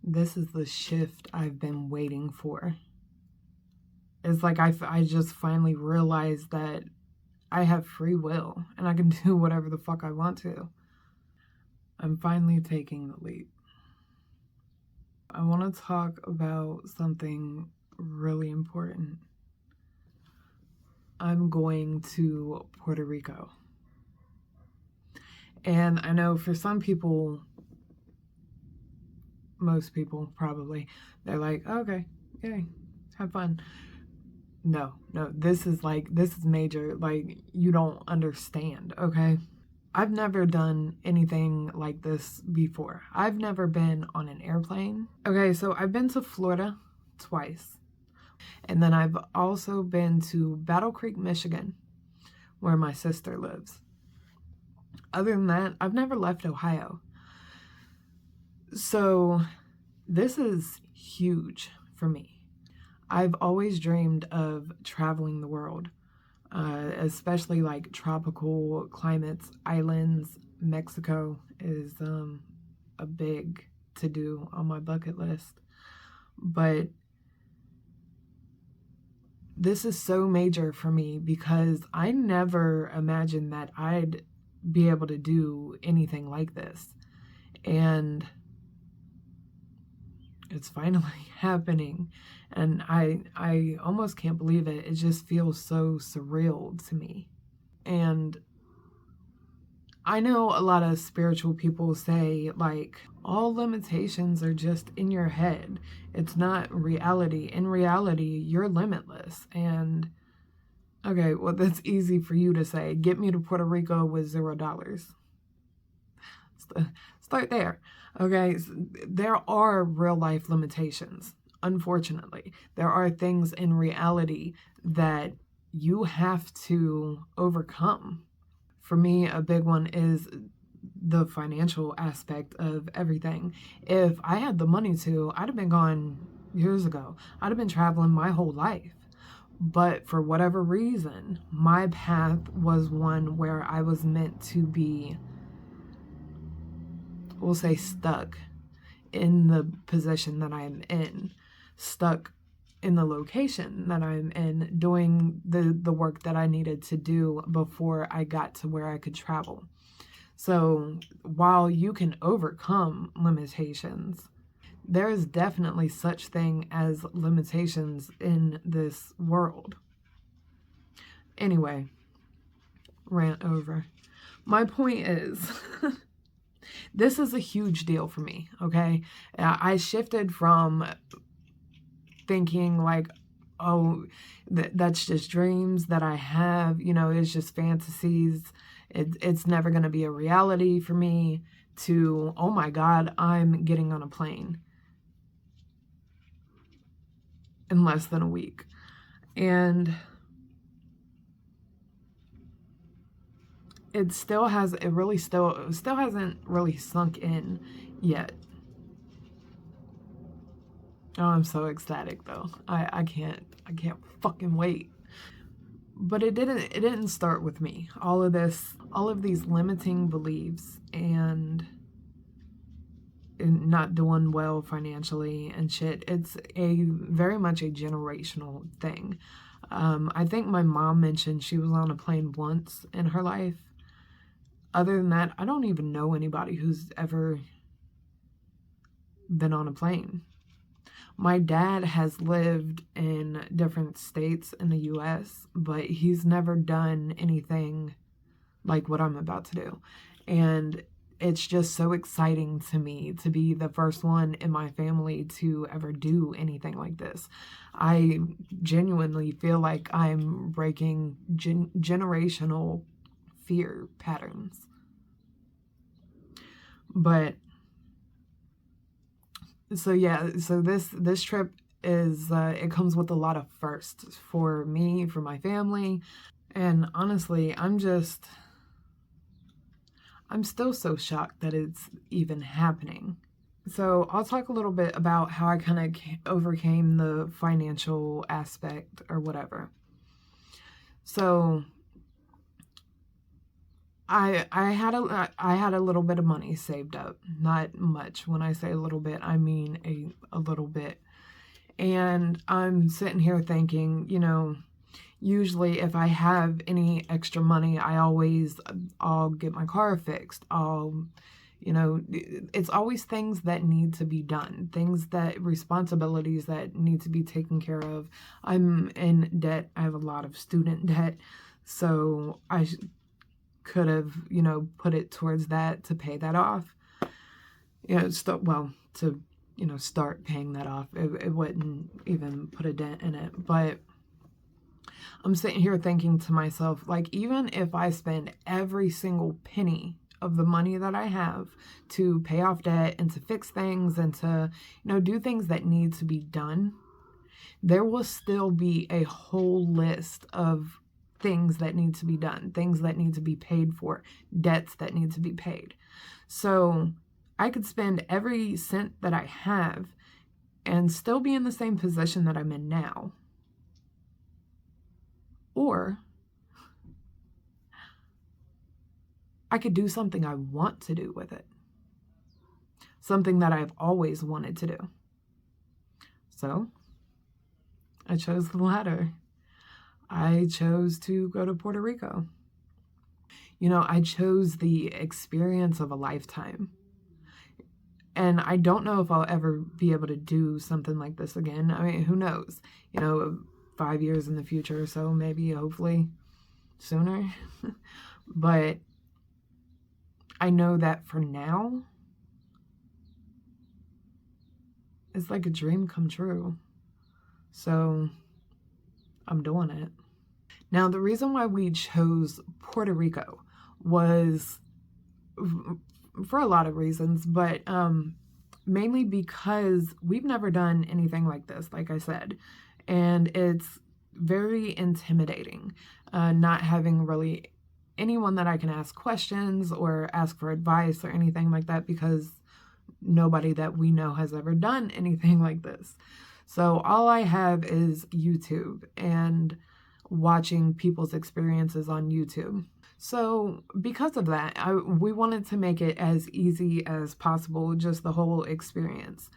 This is the shift I've been waiting for. It's like I just finally realized that I have free will and I can do whatever the fuck I want to. I'm finally taking the leap. I want to talk about something really important. I'm going to Puerto Rico. And I know for some people, most people probably, they're like, okay, yay, have fun. No, this is major. Like, you don't understand, okay? I've never done anything like this before. I've never been on an airplane. Okay, so I've been to Florida twice. And then I've also been to Battle Creek, Michigan, where my sister lives. Other than that, I've never left Ohio. So this is huge for me. I've always dreamed of traveling the world, especially like tropical climates, islands. Mexico is a big to do on my bucket list. But this is so major for me because I never imagined that I'd be able to do anything like this. And it's finally happening. And I almost can't believe it. It just feels so surreal to me. And I know a lot of spiritual people say, like, all limitations are just in your head. It's not reality. In reality, you're limitless. And, okay, well, that's easy for you to say. Get me to Puerto Rico with $0. Start there. Okay, there are real life limitations. Unfortunately, there are things in reality that you have to overcome. For me, a big one is the financial aspect of everything. If I had the money to, I'd have been gone years ago. I'd have been traveling my whole life. But for whatever reason, my path was one where I was meant to be, we'll say, stuck in the position that I'm in, stuck in the location that I'm in, doing the work that I needed to do before I got to where I could travel. So while you can overcome limitations, there is definitely such thing as limitations in this world. Anyway, rant over. My point is, this is a huge deal for me, okay? I shifted from thinking like, oh, that's just dreams that I have, it's just fantasies. It's never going to be a reality for me, to, oh my God, I'm getting on a plane in less than a week. And it still hasn't really sunk in yet. Oh, I'm so ecstatic though. I can't fucking wait. But it didn't start with me. All of these limiting beliefs and not doing well financially and shit. It's very much a generational thing. I think my mom mentioned she was on a plane once in her life. Other than that, I don't even know anybody who's ever been on a plane. My dad has lived in different states in the US, but he's never done anything like what I'm about to do. And it's just so exciting to me to be the first one in my family to ever do anything like this. I genuinely feel like I'm breaking generational fear patterns. But so yeah, so this trip is it comes with a lot of firsts for me, for my family, and honestly, I'm still so shocked that it's even happening. So I'll talk a little bit about how I kind of overcame the financial aspect or whatever. So I had a little bit of money saved up. Not much. When I say a little bit, I mean a little bit. And I'm sitting here thinking, usually if I have any extra money, I'll get my car fixed. It's always things that need to be done, responsibilities that need to be taken care of. I'm in debt. I have a lot of student debt. So I could have, put it towards that to pay that off. Start paying that off. It wouldn't even put a dent in it. But I'm sitting here thinking to myself, like, even if I spend every single penny of the money that I have to pay off debt and to fix things and to, do things that need to be done, there will still be a whole list of things that need to be done, things that need to be paid for, debts that need to be paid. So I could spend every cent that I have and still be in the same position that I'm in now. Or I could do something I want to do with it. Something that I've always wanted to do. So I chose the latter. I chose to go to Puerto Rico. I chose the experience of a lifetime. And I don't know if I'll ever be able to do something like this again. I mean, who knows? 5 years in the future or so, maybe, hopefully sooner. But I know that for now, it's like a dream come true. So I'm doing it. Now, the reason why we chose Puerto Rico was for a lot of reasons, but mainly because we've never done anything like this, like I said, and it's very intimidating, not having really anyone that I can ask questions or ask for advice or anything like that, because nobody that we know has ever done anything like this. So all I have is YouTube and watching people's experiences on YouTube. So because of that, we wanted to make it as easy as possible, just the whole experience.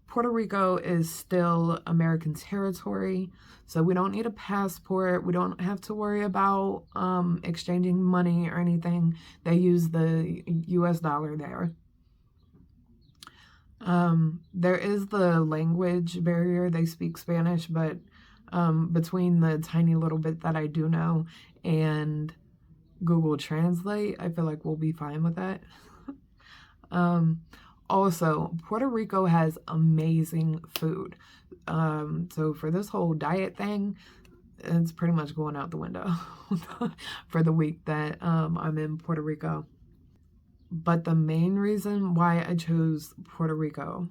Puerto Rico is still American territory, so we don't need a passport. We don't have to worry about exchanging money or anything. They use the US dollar there. There is the language barrier. They speak Spanish, but between the tiny little bit that I do know and Google Translate, I feel like we'll be fine with that. Also, Puerto Rico has amazing food. So for this whole diet thing, it's pretty much going out the window for the week that I'm in Puerto Rico. But the main reason why I chose Puerto Rico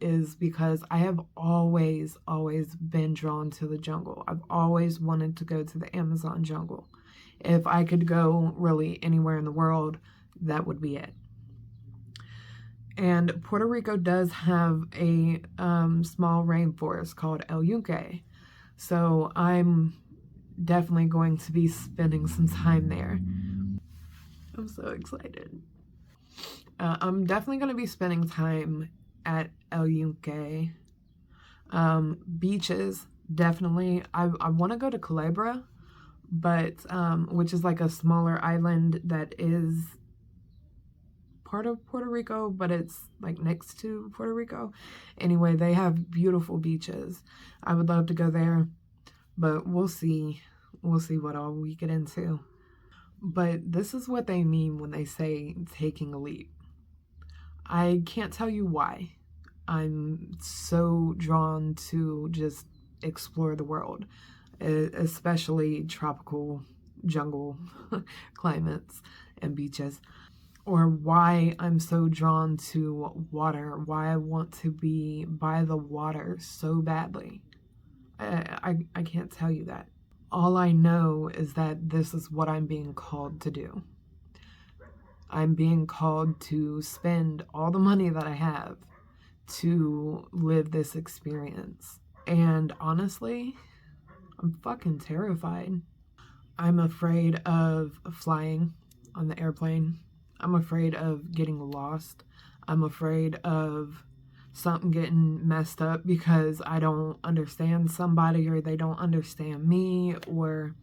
is because I have always been drawn to the jungle. I've always wanted to go to the Amazon jungle. If I could go really anywhere in the world, that would be it. And Puerto Rico does have a small rainforest called El Yunque. So I'm definitely going to be spending some time there. I'm so excited. I'm definitely going to be spending time at El Yunque. Beaches, definitely. I want to go to Culebra, but which is like a smaller island that is part of Puerto Rico, but it's like next to Puerto Rico. Anyway, they have beautiful beaches. I would love to go there, but we'll see. We'll see what all we get into. But this is what they mean when they say taking a leap. I can't tell you why. I'm so drawn to just explore the world, especially tropical jungle climates and beaches, or why I'm so drawn to water, why I want to be by the water so badly. I can't tell you that. All I know is that this is what I'm being called to do. I'm being called to spend all the money that I have to live this experience. And honestly, I'm fucking terrified. I'm afraid of flying. on the airplane. I'm afraid of getting lost. I'm afraid of something getting messed up because I don't understand somebody or they don't understand me, or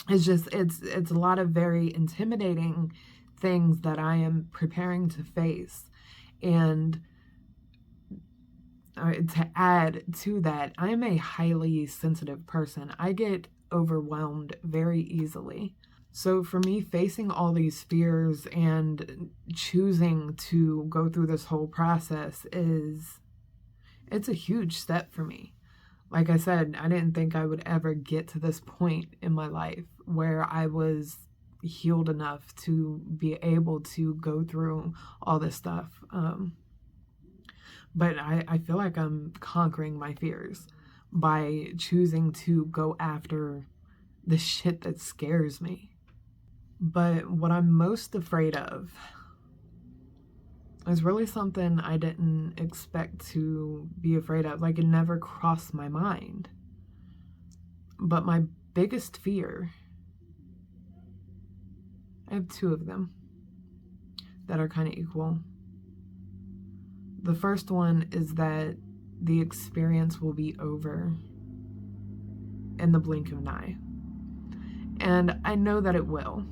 it's a lot of very intimidating things that I am preparing to face. And to add to that, I am a highly sensitive person. I get overwhelmed very easily. So for me, facing all these fears and choosing to go through this whole process it's a huge step for me. Like I said, I didn't think I would ever get to this point in my life where I was healed enough to be able to go through all this stuff. But I feel like I'm conquering my fears by choosing to go after the shit that scares me. But what I'm most afraid of is really something I didn't expect to be afraid of. Like, it never crossed my mind. But my biggest fear, I have two of them that are kind of equal. The first one is that the experience will be over in the blink of an eye. And I know that it will.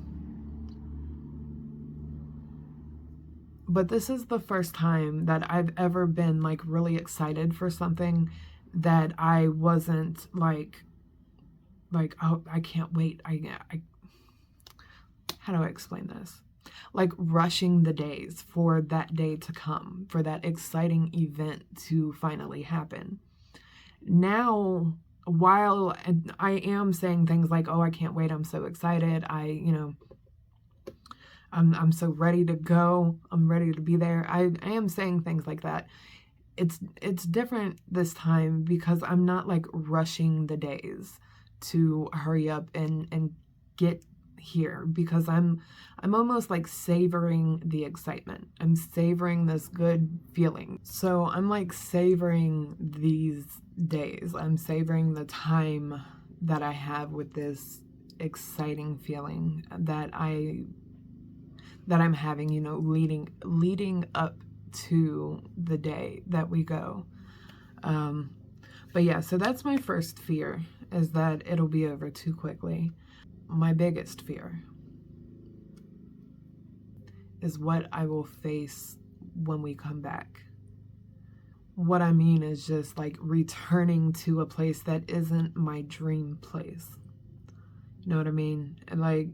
But this is the first time that I've ever been like really excited for something that I wasn't like, oh, I can't wait. How do I explain this? Like rushing the days for that day to come, for that exciting event to finally happen. Now, while I am saying things like, oh, I can't wait, I'm so excited, I'm so ready to go, I'm ready to be there, I am saying things like that. It's different this time because I'm not like rushing the days to hurry up and get here, because I'm almost like savoring the excitement. I'm savoring this good feeling. So I'm like savoring these days. I'm savoring the time that I have with this exciting feeling that I'm having, leading up to the day that we go. But yeah, so that's my first fear, is that it'll be over too quickly. My biggest fear is what I will face when we come back. What I mean is just like returning to a place that isn't my dream place. You know what I mean? And like,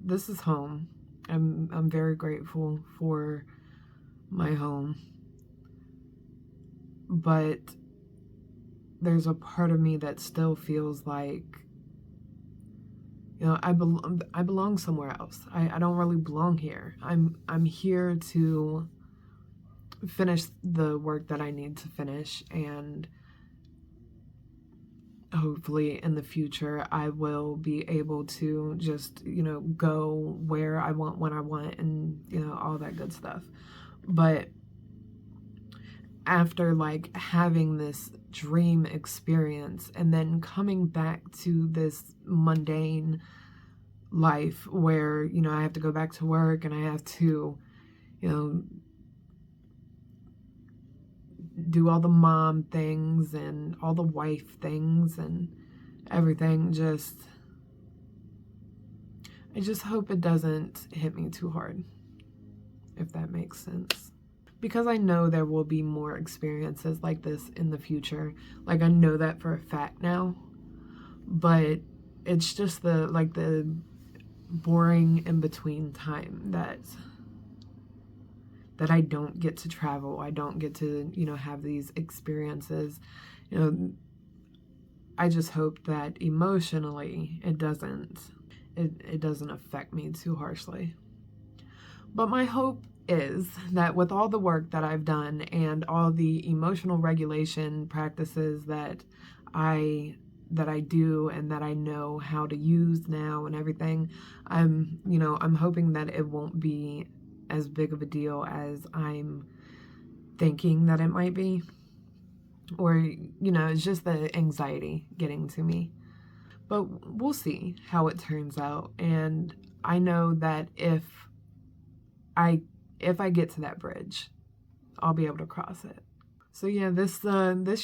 this is home. I'm very grateful for my home. But there's a part of me that still feels like, I belong somewhere else. I don't really belong here. I'm here to finish the work that I need to finish, and hopefully in the future I will be able to just, go where I want, when I want, and, all that good stuff. But after like having this dream experience and then coming back to this mundane life where, I have to go back to work and I have to, do all the mom things and all the wife things and everything, I just hope it doesn't hit me too hard, if that makes sense. Because I know there will be more experiences like this in the future. Like, I know that for a fact now. But it's just the boring in-between time that I don't get to travel. I don't get to, have these experiences. I just hope that emotionally it doesn't affect me too harshly. But my hope is that with all the work that I've done and all the emotional regulation practices that I do and that I know how to use now and everything, I'm hoping that it won't be as big of a deal as I'm thinking that it might be. Or, it's just the anxiety getting to me. But we'll see how it turns out. And I know that if I get to that bridge, I'll be able to cross it. So yeah, this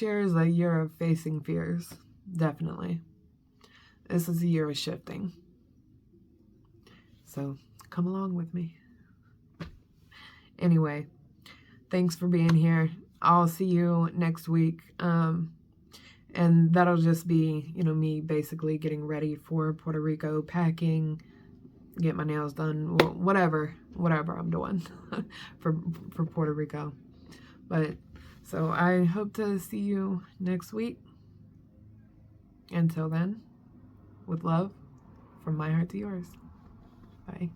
year is a year of facing fears. Definitely. This is a year of shifting. So come along with me. Anyway, thanks for being here. I'll see you next week. And that'll just be, me basically getting ready for Puerto Rico, packing, get my nails done, whatever I'm doing for Puerto Rico. But so I hope to see you next week. Until then, with love, from my heart to yours. Bye.